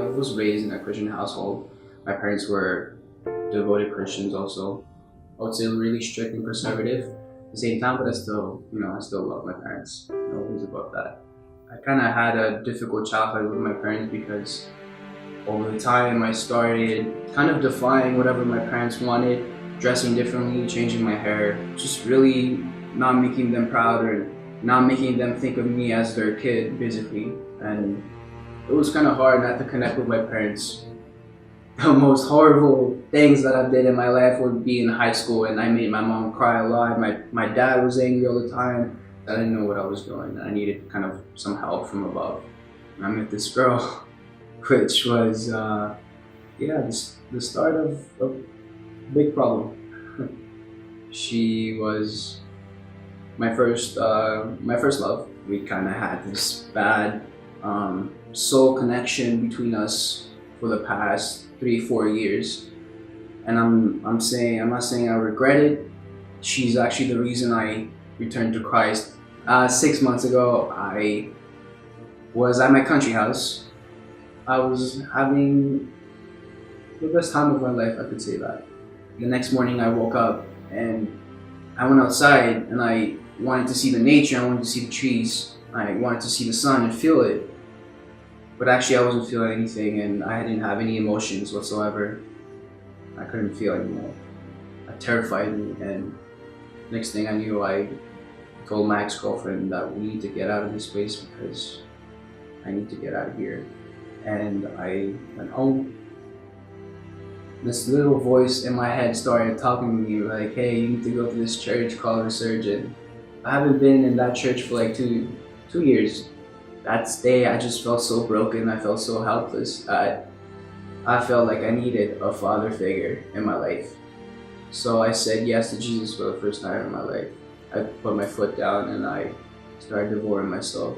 I was raised in a Christian household. My parents were devoted Christians also. I would say really strict and conservative at the same time, but I still love my parents. No worries about that. I kind of had a difficult childhood with my parents because over the time I started kind of defying whatever my parents wanted, dressing differently, changing my hair, just really not making them proud or not making them think of me as their kid, basically. And it was kind of hard not to connect with my parents. The most horrible things that I did in my life would be in high school, and I made my mom cry a lot. My dad was angry all the time. I didn't know what I was doing. I needed kind of some help from above. And I met this girl, which was, the start of a big problem. She was my first love. We kind of had this bad soul connection between us for the past 3-4 years, and I'm not saying I regret it. She's actually the reason I returned to Christ. 6 months ago, I was at my country house. I was having the best time of my life, I could say that. The next morning I woke up and I went outside and I wanted to see the nature, I wanted to see the trees, I wanted to see the sun and feel it. But actually I wasn't feeling anything, and I didn't have any emotions whatsoever. I couldn't feel anymore. It terrified me, and next thing I knew, I told my ex-girlfriend that we need to get out of this place because I need to get out of here. And I went home. This little voice in my head started talking to me like, hey, you need to go to this church called Resurgent. I haven't been in that church for like two years. That day I just felt so broken, I felt so helpless. I felt like I needed a father figure in my life. So I said yes to Jesus for the first time in my life. I put my foot down and I started devouring myself.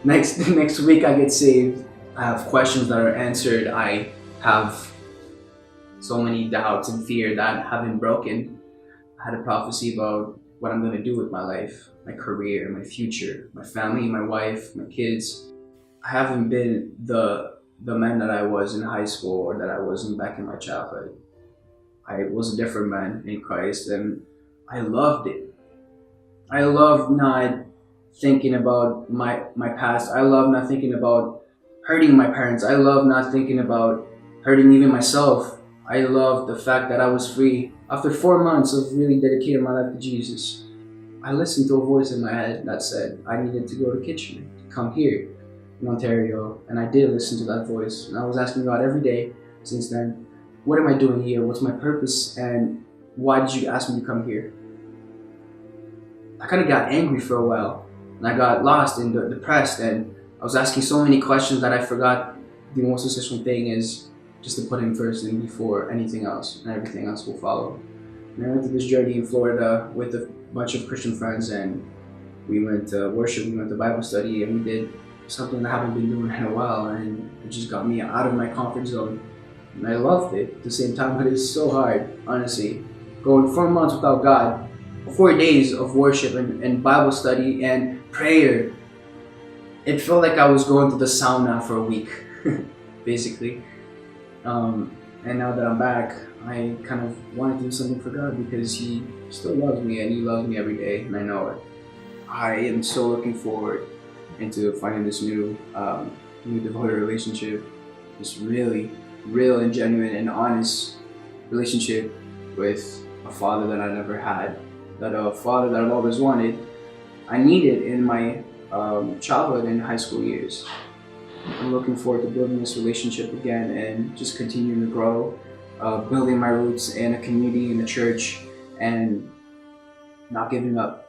Next week I get saved. I have questions that are answered. I have so many doubts and fear that have been broken. I had a prophecy about what I'm going to do with my life, my career, my future, my family, my wife, my kids. I haven't been the man that I was in high school or that I was back in my childhood. I was a different man in Christ, and I loved it. I loved not thinking about my past. I loved not thinking about hurting my parents. I loved not thinking about hurting even myself. I loved the fact that I was free. After 4 months of really dedicating my life to Jesus, I listened to a voice in my head that said I needed to go to Kitchener, to come here in Ontario, and I did listen to that voice. And I was asking God every day since then, what am I doing here? What's my purpose? And why did you ask me to come here? I kind of got angry for a while, and I got lost and depressed, and I was asking so many questions that I forgot the most essential thing is just to put Him first and before anything else, and everything else will follow. And I went to this journey in Florida with a bunch of Christian friends, and we went to worship, we went to Bible study, and we did something I haven't been doing in a while, and it just got me out of my comfort zone. And I loved it at the same time, but it's so hard, honestly. Going 4 months without God, 4 days of worship and Bible study and prayer. It felt like I was going to the sauna for a week, basically. And now that I'm back, I kind of want to do something for God because He still loves me and He loves me every day, and I know it. I am so looking forward into finding this new devoted relationship, this really real and genuine and honest relationship with a father that I never had, that a father that I've always wanted. I needed in my childhood and high school years. I'm looking forward to building this relationship again and just continuing to grow, building my roots in a community, in a church, and not giving up.